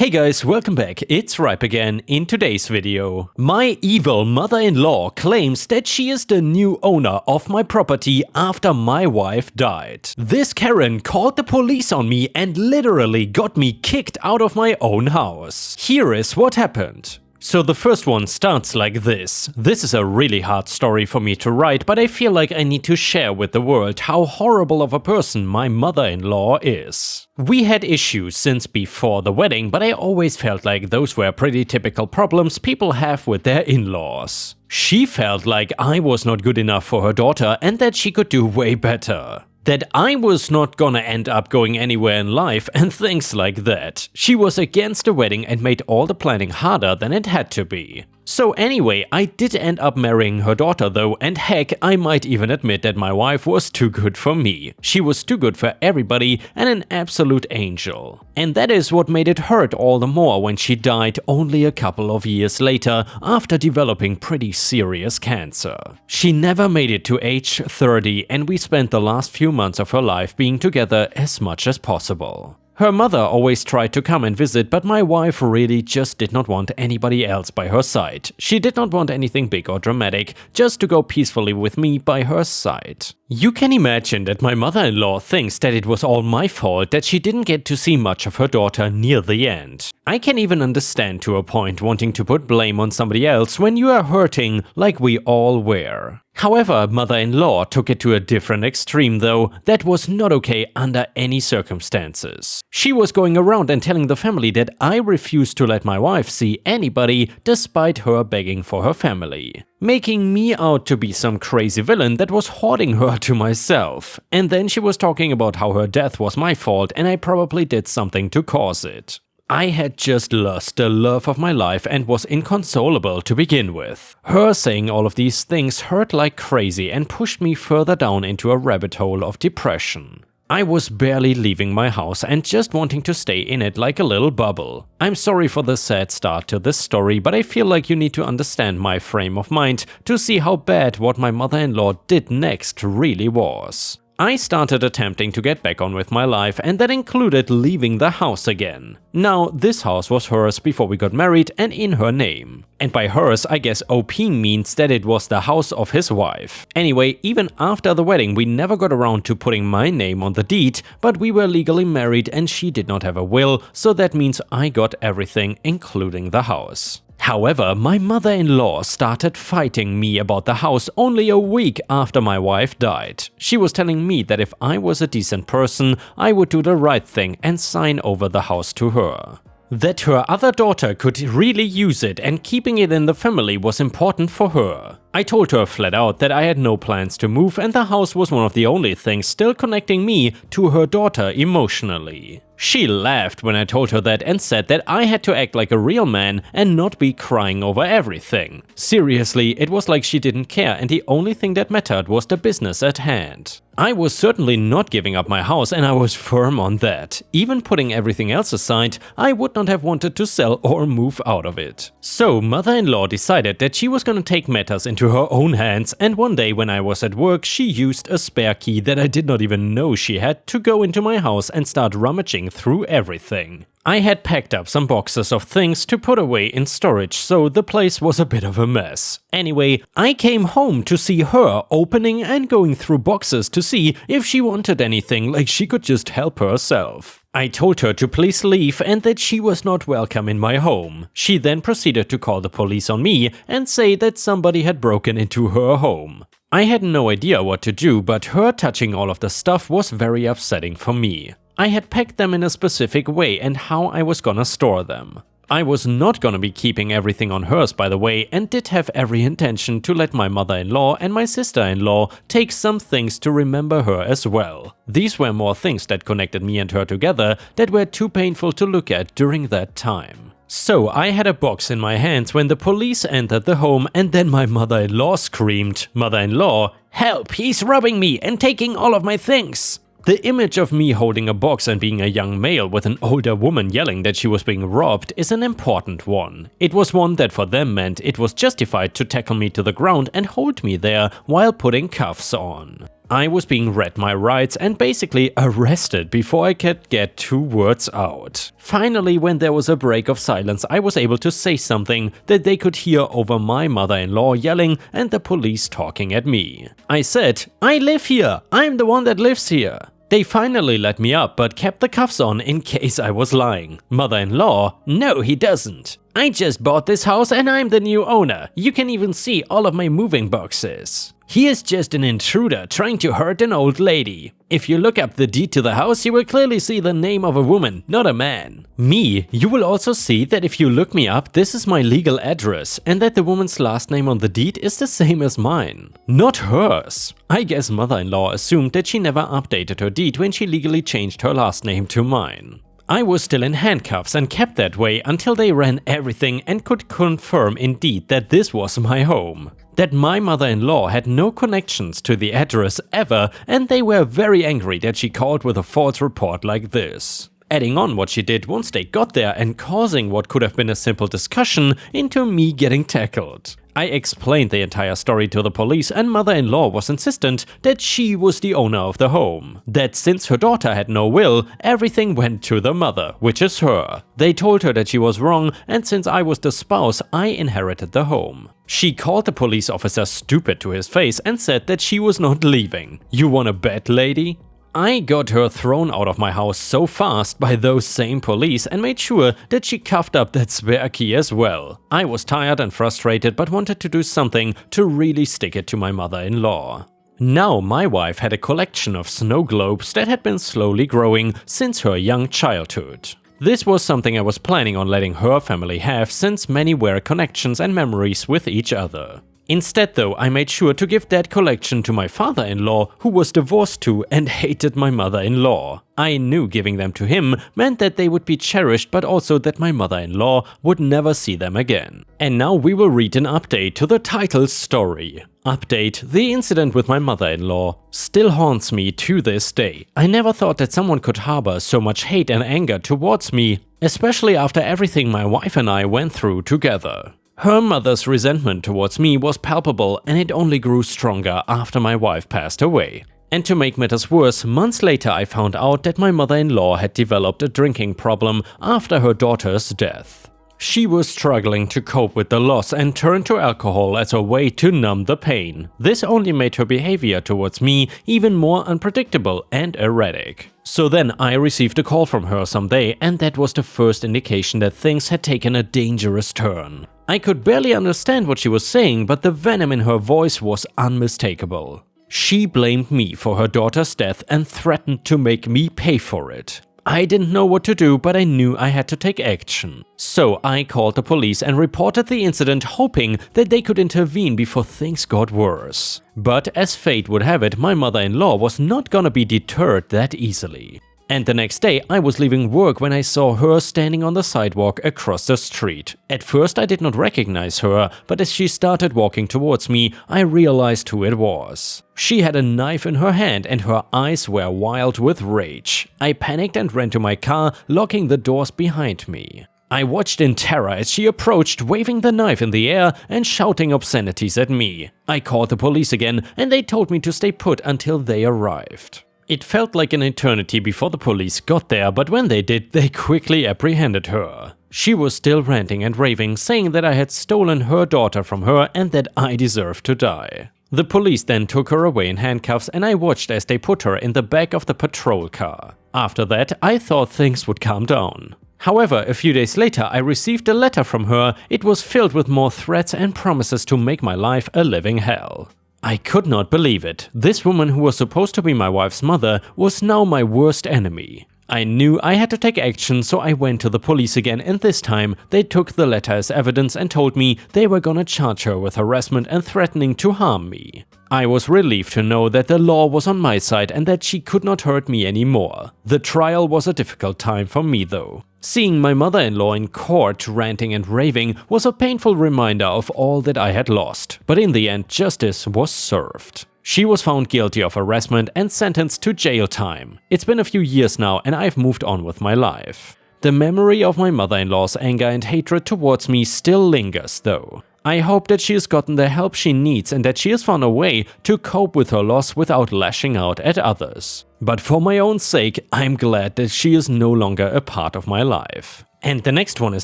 Hey guys, welcome back, it's Ripe again. In today's video, my evil mother-in-law claims that she is the new owner of my property after my wife died. This Karen called the police on me and literally got me kicked out of my own house. Here is what happened. So the first one starts like this. This is a really hard story for me to write, but I feel like I need to share with the world how horrible of a person my mother-in-law is. We had issues since before the wedding, but I always felt like those were pretty typical problems people have with their in-laws. She felt like I was not good enough for her daughter and that she could do way better. That I was not gonna end up going anywhere in life and things like that. She was against the wedding and made all the planning harder than it had to be. So anyway, I did end up marrying her daughter though, and heck, I might even admit that my wife was too good for me. She was too good for everybody and an absolute angel. And that is what made it hurt all the more when she died only a couple of years later after developing pretty serious cancer. She never made it to age 30 and we spent the last few months of her life being together as much as possible. Her mother always tried to come and visit, but my wife really just did not want anybody else by her side. She did not want anything big or dramatic, just to go peacefully with me by her side. You can imagine that my mother-in-law thinks that it was all my fault that she didn't get to see much of her daughter near the end. I can even understand to a point wanting to put blame on somebody else when you are hurting like we all were. However, mother-in-law took it to a different extreme though. That was not okay under any circumstances. She was going around and telling the family that I refused to let my wife see anybody despite her begging for her family. Making me out to be some crazy villain that was hoarding her to myself. And then she was talking about how her death was my fault and I probably did something to cause it. I had just lost the love of my life and was inconsolable to begin with. Her saying all of these things hurt like crazy and pushed me further down into a rabbit hole of depression. I was barely leaving my house and just wanting to stay in it like a little bubble. I'm sorry for the sad start to this story, but I feel like you need to understand my frame of mind to see how bad what my mother-in-law did next really was. I started attempting to get back on with my life, and that included leaving the house again. Now, this house was hers before we got married and in her name. And by hers, I guess OP means that it was the house of his wife. Anyway, even after the wedding, we never got around to putting my name on the deed, but we were legally married and she did not have a will, so that means I got everything, including the house. However, my mother-in-law started fighting me about the house only a week after my wife died. She was telling me that if I was a decent person, I would do the right thing and sign over the house to her. That her other daughter could really use it and keeping it in the family was important for her. I told her flat out that I had no plans to move and the house was one of the only things still connecting me to her daughter emotionally. She laughed when I told her that and said that I had to act like a real man and not be crying over everything. Seriously, it was like she didn't care and the only thing that mattered was the business at hand. I was certainly not giving up my house and I was firm on that. Even putting everything else aside, I would not have wanted to sell or move out of it. So mother-in-law decided that she was gonna take matters into her own hands, and one day when I was at work, she used a spare key that I did not even know she had to go into my house and start rummaging through everything. I had packed up some boxes of things to put away in storage, so the place was a bit of a mess. Anyway, I came home to see her opening and going through boxes to see if she wanted anything, like she could just help herself. I told her to please leave and that she was not welcome in my home. She then proceeded to call the police on me and say that somebody had broken into her home. I had no idea what to do, but her touching all of the stuff was very upsetting for me. I had packed them in a specific way and how I was gonna store them. I was not gonna be keeping everything on hers, by the way, and did have every intention to let my mother-in-law and my sister-in-law take some things to remember her as well. These were more things that connected me and her together that were too painful to look at during that time. So I had a box in my hands when the police entered the home and then my mother-in-law screamed, "Mother-in-law, help, he's robbing me and taking all of my things!" The image of me holding a box and being a young male with an older woman yelling that she was being robbed is an important one. It was one that for them meant it was justified to tackle me to the ground and hold me there while putting cuffs on. I was being read my rights and basically arrested before I could get 2 words out. Finally, when there was a break of silence, I was able to say something that they could hear over my mother-in-law yelling and the police talking at me. I said, "I live here! I'm the one that lives here!" They finally let me up but kept the cuffs on in case I was lying. Mother-in-law, "No, he doesn't. I just bought this house and I'm the new owner. You can even see all of my moving boxes. He is just an intruder trying to hurt an old lady. If you look up the deed to the house, you will clearly see the name of a woman, not a man." Me, you will also see that if you look me up, this is my legal address and that the woman's last name on the deed is the same as mine, not hers. I guess mother-in-law assumed that she never updated her deed when she legally changed her last name to mine. I was still in handcuffs and kept that way until they ran everything and could confirm indeed that this was my home. That my mother-in-law had no connections to the address ever, and they were very angry that she called with a false report like this. Adding on what she did once they got there and causing what could have been a simple discussion into me getting tackled. I explained the entire story to the police and mother-in-law was insistent that she was the owner of the home. That since her daughter had no will, everything went to the mother, which is her. They told her that she was wrong and since I was the spouse, I inherited the home. She called the police officer stupid to his face and said that she was not leaving. You wanna bet, lady? I got her thrown out of my house so fast by those same police and made sure that she cuffed up that spare key as well. I was tired and frustrated but wanted to do something to really stick it to my mother-in-law. Now my wife had a collection of snow globes that had been slowly growing since her young childhood. This was something I was planning on letting her family have since many were connections and memories with each other. Instead though, I made sure to give that collection to my father-in-law, who was divorced too and hated my mother-in-law. I knew giving them to him meant that they would be cherished but also that my mother-in-law would never see them again. And now we will read an update to the title story. Update: the incident with my mother-in-law still haunts me to this day. I never thought that someone could harbor so much hate and anger towards me, especially after everything my wife and I went through together. Her mother's resentment towards me was palpable and it only grew stronger after my wife passed away. And to make matters worse, months later I found out that my mother-in-law had developed a drinking problem after her daughter's death. She was struggling to cope with the loss and turned to alcohol as a way to numb the pain. This only made her behavior towards me even more unpredictable and erratic. So then I received a call from her someday and that was the first indication that things had taken a dangerous turn. I could barely understand what she was saying, but the venom in her voice was unmistakable. She blamed me for her daughter's death and threatened to make me pay for it. I didn't know what to do, but I knew I had to take action. So I called the police and reported the incident, hoping that they could intervene before things got worse. But as fate would have it, my mother-in-law was not gonna be deterred that easily. And the next day I was leaving work when I saw her standing on the sidewalk across the street. At first I did not recognize her, but as she started walking towards me, I realized who it was. She had a knife in her hand and her eyes were wild with rage. I panicked and ran to my car, locking the doors behind me. I watched in terror as she approached, waving the knife in the air and shouting obscenities at me. I called the police again and they told me to stay put until they arrived. It felt like an eternity before the police got there, but when they did, they quickly apprehended her. She was still ranting and raving, saying that I had stolen her daughter from her and that I deserved to die. The police then took her away in handcuffs and I watched as they put her in the back of the patrol car. After that, I thought things would calm down. However, a few days later I received a letter from her. It was filled with more threats and promises to make my life a living hell. I could not believe it. This woman who was supposed to be my wife's mother was now my worst enemy. I knew I had to take action, so I went to the police again and this time they took the letter as evidence and told me they were gonna charge her with harassment and threatening to harm me. I was relieved to know that the law was on my side and that she could not hurt me anymore. The trial was a difficult time for me though. Seeing my mother-in-law in court ranting and raving was a painful reminder of all that I had lost, but in the end justice was served. She was found guilty of harassment and sentenced to jail time. It's been a few years now and I've moved on with my life. The memory of my mother-in-law's anger and hatred towards me still lingers though. I hope that she has gotten the help she needs and that she has found a way to cope with her loss without lashing out at others. But for my own sake, I'm glad that she is no longer a part of my life. And the next one is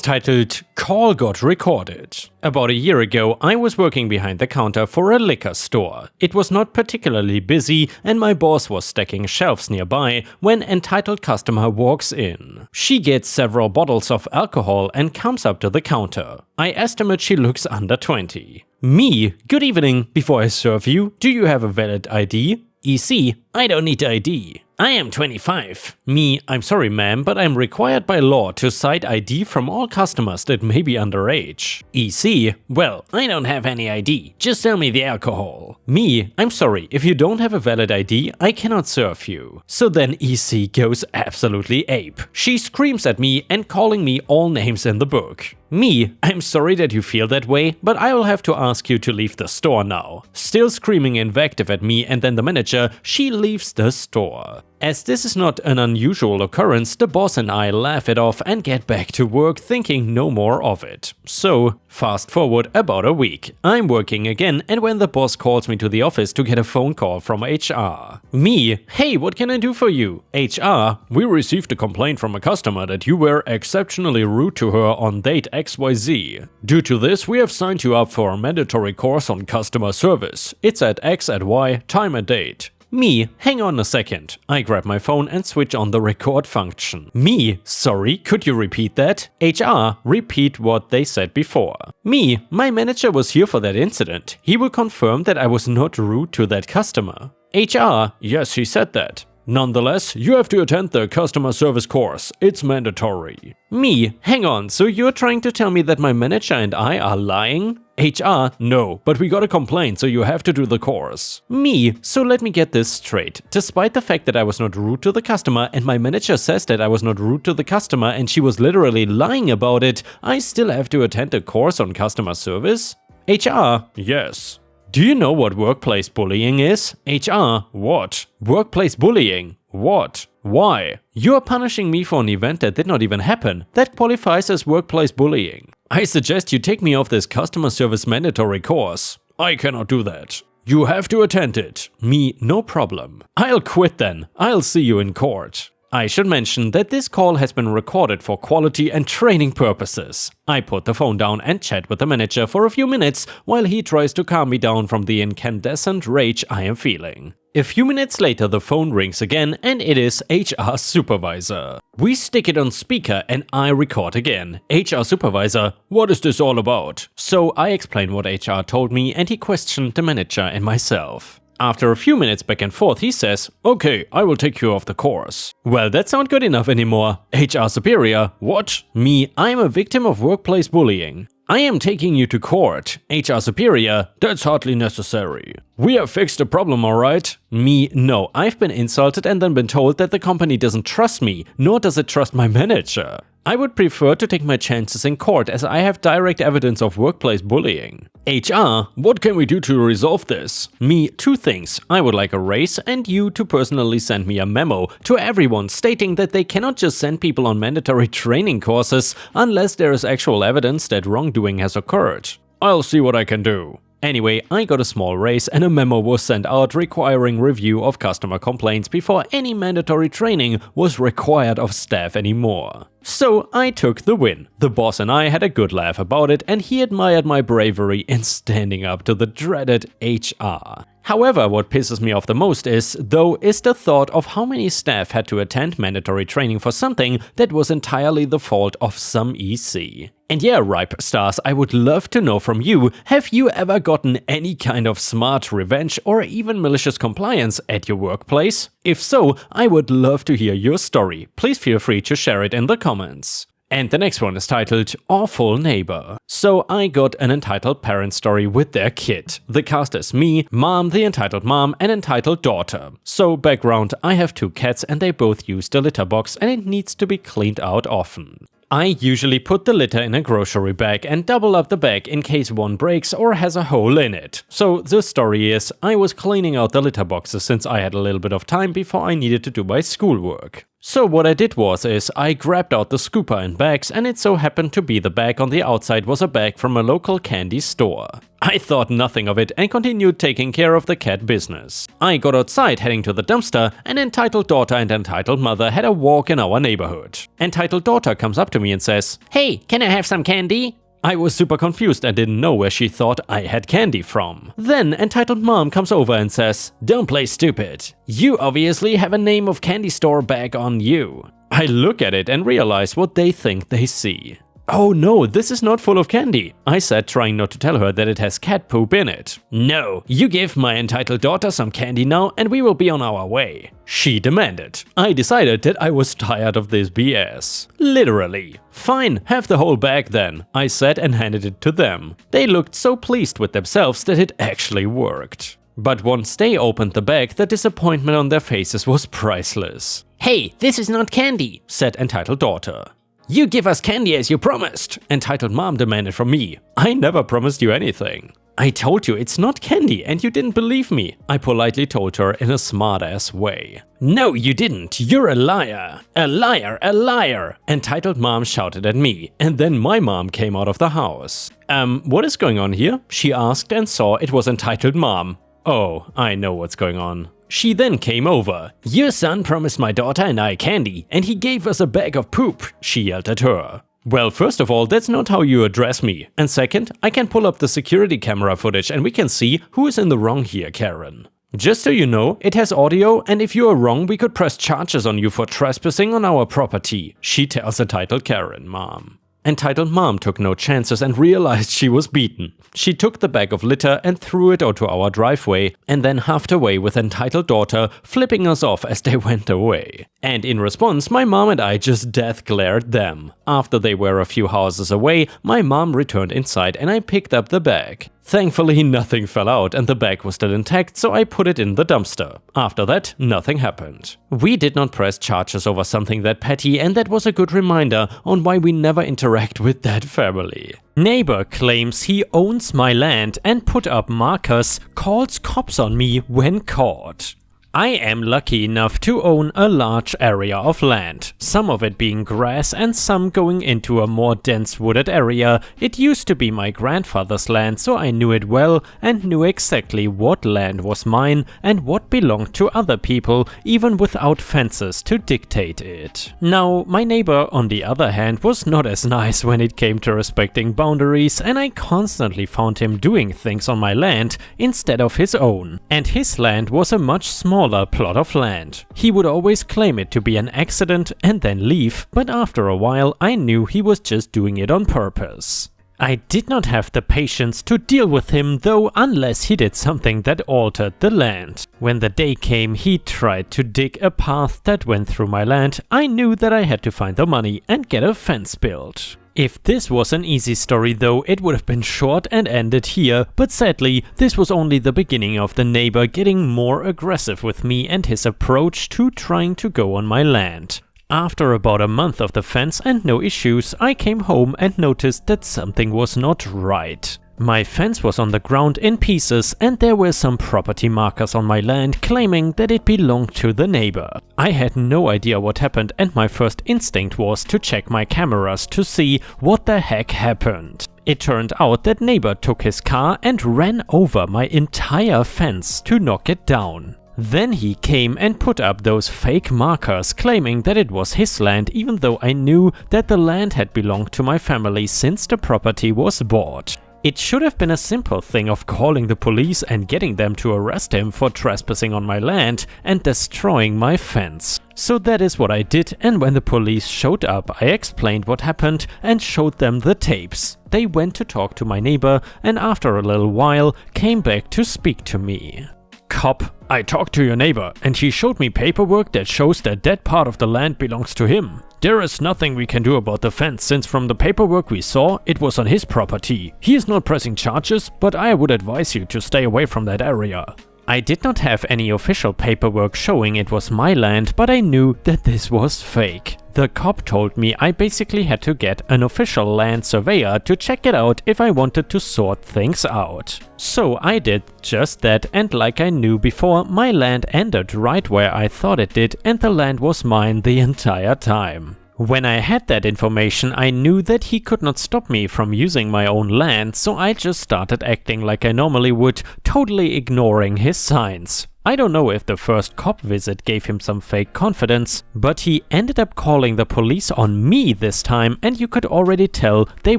titled Call Got Recorded. About a year ago, I was working behind the counter for a liquor store. It was not particularly busy and my boss was stacking shelves nearby when an entitled customer walks in. She gets several bottles of alcohol and comes up to the counter. I estimate she looks under 20. Me, good evening, before I serve you, do you have a valid ID? EC, I don't need ID. I am 25. Me, I'm sorry ma'am, but I'm required by law to cite ID from all customers that may be underage. EC, well, I don't have any ID, just sell me the alcohol. Me, I'm sorry, if you don't have a valid ID, I cannot serve you. So then EC goes absolutely ape. She screams at me and calling me all names in the book. Me, I'm sorry that you feel that way, but I will have to ask you to leave the store now. Still screaming invective at me, and then the manager, she leaves the store. As this is not an unusual occurrence, the boss and I laugh it off and get back to work thinking no more of it. So, fast forward about a week. I'm working again and when the boss calls me to the office to get a phone call from HR. Me, hey, what can I do for you? HR, we received a complaint from a customer that you were exceptionally rude to her on date XYZ. Due to this, we have signed you up for a mandatory course on customer service. It's at X at Y, time and date. Me, hang on a second. I grab my phone and switch on the record function. Me, sorry, could you repeat that? HR, repeat what they said before. Me, my manager was here for that incident. He will confirm that I was not rude to that customer. HR, yes, he said that. Nonetheless, you have to attend the customer service course. It's mandatory. Me, hang on, so you're trying to tell me that my manager and I are lying? HR, no, but we got a complaint, so you have to do the course. Me, so let me get this straight. Despite the fact that I was not rude to the customer and my manager says that I was not rude to the customer and she was literally lying about it, I still have to attend a course on customer service? HR, yes. Do you know what workplace bullying is? HR, what? Workplace bullying? What? Why? You are punishing me for an event that did not even happen. That qualifies as workplace bullying. I suggest you take me off this customer service mandatory course. I cannot do that. You have to attend it. Me, no problem. I'll quit then. I'll see you in court. I should mention that this call has been recorded for quality and training purposes. I put the phone down and chat with the manager for a few minutes while he tries to calm me down from the incandescent rage I am feeling. A few minutes later the phone rings again and it is HR supervisor. We stick it on speaker and I record again. HR supervisor, what is this all about? So I explain what HR told me and he questioned the manager and myself. After a few minutes back and forth, he says, okay, I will take you off the course. Well, that's not good enough anymore. HR superior, what? Me, I'm a victim of workplace bullying. I am taking you to court. HR superior, that's hardly necessary. We have fixed the problem, alright? Me, no, I've been insulted and then been told that the company doesn't trust me, nor does it trust my manager. I would prefer to take my chances in court as I have direct evidence of workplace bullying. HR, what can we do to resolve this? Me, two things. I would like a raise and you to personally send me a memo to everyone stating that they cannot just send people on mandatory training courses unless there is actual evidence that wrongdoing has occurred. I'll see what I can do. Anyway, I got a small raise and a memo was sent out requiring review of customer complaints before any mandatory training was required of staff anymore. So I took the win. The boss and I had a good laugh about it and he admired my bravery in standing up to the dreaded HR. However, what pisses me off the most is the thought of how many staff had to attend mandatory training for something that was entirely the fault of some EC. And yeah, Ripe Stars, I would love to know from you, have you ever gotten any kind of smart revenge or even malicious compliance at your workplace? If so, I would love to hear your story. Please feel free to share it in the comments. And the next one is titled Awful Neighbor. So I got an entitled parent story with their kid. The cast is me, mom, the entitled mom, and entitled daughter. So background, I have two cats and they both use the litter box and it needs to be cleaned out often. I usually put the litter in a grocery bag and double up the bag in case one breaks or has a hole in it. So the story is, I was cleaning out the litter boxes since I had a little bit of time before I needed to do my schoolwork. So what I did was I grabbed out the scooper and bags, and it so happened to be the bag on the outside was a bag from a local candy store. I thought nothing of it and continued taking care of the cat business. I got outside heading to the dumpster, and entitled daughter and entitled mother had a walk in our neighborhood. Entitled daughter comes up to me and says, "Hey, can I have some candy?" I was super confused and didn't know where she thought I had candy from. Then entitled mom comes over and says, "Don't play stupid. You obviously have a name of candy store bag on you." I look at it and realize what they think they see. "Oh no, this is not full of candy," I said, trying not to tell her that it has cat poop in it. "No, you give my entitled daughter some candy now and we will be on our way," she demanded. I decided that I was tired of this BS. Literally. "Fine, have the whole bag then," I said and handed it to them. They looked so pleased with themselves that it actually worked. But once they opened the bag, the disappointment on their faces was priceless. "Hey, this is not candy," said entitled daughter. "You give us candy as you promised," entitled mom demanded from me. "I never promised you anything." "I told you it's not candy and you didn't believe me," I politely told her in a smart-ass way. "No, you didn't. You're a liar. A liar, a liar," entitled mom shouted at me, and then my mom came out of the house. What is going on here?" she asked and saw it was entitled mom. Oh, I know what's going on. She then came over. "Your son promised my daughter and I candy, and he gave us a bag of poop," she yelled at her. Well, first of all, that's not how you address me. And second, I can pull up the security camera footage and we can see who is in the wrong here, Karen. Just so you know, it has audio, and if you are wrong, we could press charges on you for trespassing on our property, she tells entitled Karen, mom. Entitled mom took no chances and realized she was beaten. She took the bag of litter and threw it onto our driveway, and then huffed away with entitled daughter, flipping us off as they went away. And in response, my mom and I just death glared them. After they were a few houses away, my mom returned inside and I picked up the bag. Thankfully, nothing fell out and the bag was still intact, so I put it in the dumpster. After that, nothing happened. We did not press charges over something that petty, and that was a good reminder on why we never interact with that family. Neighbor claims he owns my land and put up markers, calls cops on me when caught. I am lucky enough to own a large area of land, some of it being grass and some going into a more dense wooded area. It used to be my grandfather's land, so I knew it well and knew exactly what land was mine and what belonged to other people, even without fences to dictate it. Now, my neighbor, on the other hand, was not as nice when it came to respecting boundaries, and I constantly found him doing things on my land instead of his own. And his land was a much smaller plot of land. He would always claim it to be an accident and then leave, but after a while I knew he was just doing it on purpose. I did not have the patience to deal with him though, unless he did something that altered the land. When the day came, he tried to dig a path that went through my land. I knew that I had to find the money and get a fence built. If this was an easy story though, it would have been short and ended here, but sadly, this was only the beginning of the neighbor getting more aggressive with me and his approach to trying to go on my land. After about a month of the fence and no issues, I came home and noticed that something was not right. My fence was on the ground in pieces and there were some property markers on my land claiming that it belonged to the neighbor. I had no idea what happened and my first instinct was to check my cameras to see what the heck happened. It turned out that neighbor took his car and ran over my entire fence to knock it down. Then he came and put up those fake markers claiming that it was his land, even though I knew that the land had belonged to my family since the property was bought. It should have been a simple thing of calling the police and getting them to arrest him for trespassing on my land and destroying my fence. So that is what I did, and when the police showed up, I explained what happened and showed them the tapes. They went to talk to my neighbor and after a little while came back to speak to me. "Cop, I talked to your neighbor and he showed me paperwork that shows that that part of the land belongs to him. There is nothing we can do about the fence since from the paperwork we saw, it was on his property. He is not pressing charges, but I would advise you to stay away from that area." I did not have any official paperwork showing it was my land, but I knew that this was fake. The cop told me I basically had to get an official land surveyor to check it out if I wanted to sort things out. So I did just that, and like I knew before, my land ended right where I thought it did, and the land was mine the entire time. When I had that information, I knew that he could not stop me from using my own land, so I just started acting like I normally would, totally ignoring his signs. I don't know if the first cop visit gave him some fake confidence, but he ended up calling the police on me this time, and you could already tell they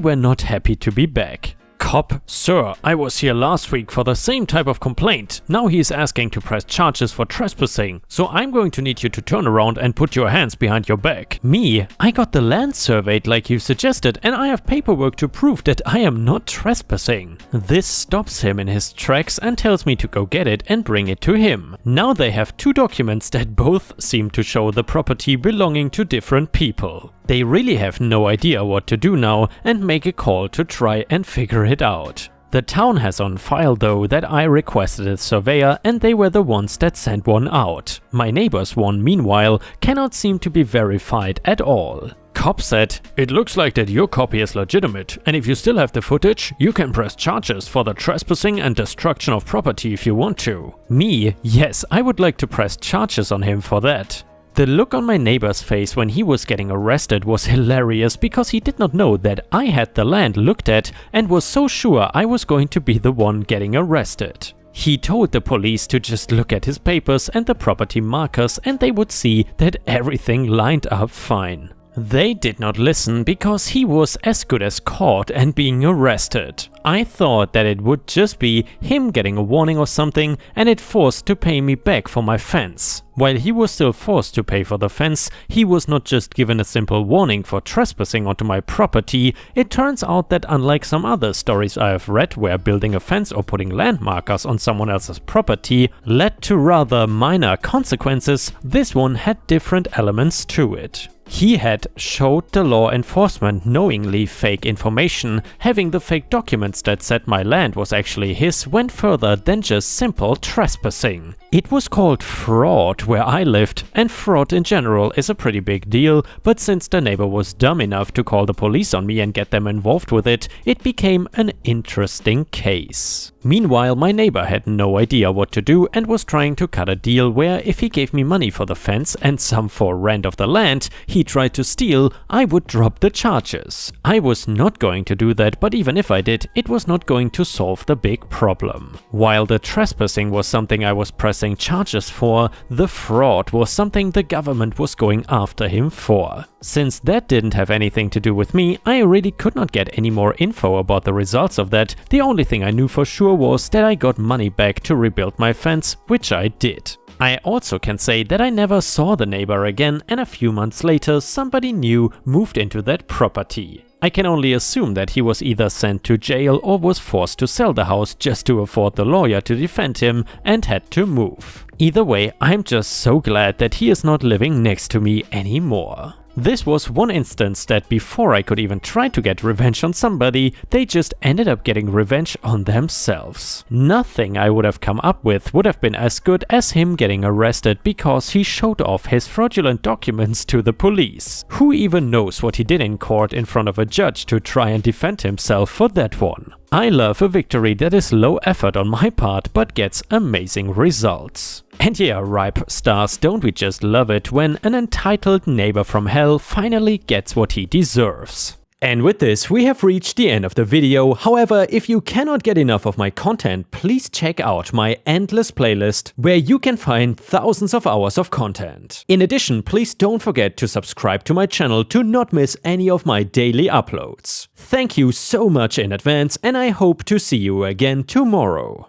were not happy to be back. Cop: "Sir, I was here last week for the same type of complaint. Now he is asking to press charges for trespassing, so I'm going to need you to turn around and put your hands behind your back." Me: "I got the land surveyed like you suggested, and I have paperwork to prove that I am not trespassing." This stops him in his tracks and tells me to go get it and bring it to him. Now they have two documents that both seem to show the property belonging to different people. They really have no idea what to do now and make a call to try and figure it out. The town has on file though that I requested a surveyor, and they were the ones that sent one out. My neighbor's one, meanwhile, cannot seem to be verified at all. Cop said: "It looks like that your copy is legitimate, and if you still have the footage, you can press charges for the trespassing and destruction of property if you want to." Me: "Yes, I would like to press charges on him for that." The look on my neighbor's face when he was getting arrested was hilarious, because he did not know that I had the land looked at and was so sure I was going to be the one getting arrested. He told the police to just look at his papers and the property markers, and they would see that everything lined up fine. They did not listen because he was as good as caught and being arrested. I thought that it would just be him getting a warning or something and it forced to pay me back for my fence. While he was still forced to pay for the fence, he was not just given a simple warning for trespassing onto my property. It turns out that unlike some other stories I have read where building a fence or putting land markers on someone else's property led to rather minor consequences, this one had different elements to it. He had showed the law enforcement knowingly fake information. Having the fake documents that said my land was actually his went further than just simple trespassing. It was called fraud where I lived, and fraud in general is a pretty big deal, but since the neighbor was dumb enough to call the police on me and get them involved with it, it became an interesting case. Meanwhile, my neighbor had no idea what to do and was trying to cut a deal where if he gave me money for the fence and some for rent of the land he tried to steal, I would drop the charges. I was not going to do that, but even if I did, it was not going to solve the big problem. While the trespassing was something I was pressing charges for, the fraud was something the government was going after him for. Since that didn't have anything to do with me, I really could not get any more info about the results of that. The only thing I knew for sure was that I got money back to rebuild my fence, which I did. I also can say that I never saw the neighbor again, and a few months later somebody new moved into that property. I can only assume that he was either sent to jail or was forced to sell the house just to afford the lawyer to defend him and had to move. Either way, I'm just so glad that he is not living next to me anymore. This was one instance that before I could even try to get revenge on somebody, they just ended up getting revenge on themselves. Nothing I would have come up with would have been as good as him getting arrested because he showed off his fraudulent documents to the police. Who even knows what he did in court in front of a judge to try and defend himself for that one? I love a victory that is low effort on my part but gets amazing results. And yeah, ripe stars, don't we just love it when an entitled neighbor from hell finally gets what he deserves. And with this, we have reached the end of the video. However, if you cannot get enough of my content, please check out my endless playlist, where you can find thousands of hours of content. In addition, please don't forget to subscribe to my channel to not miss any of my daily uploads. Thank you so much in advance, and I hope to see you again tomorrow.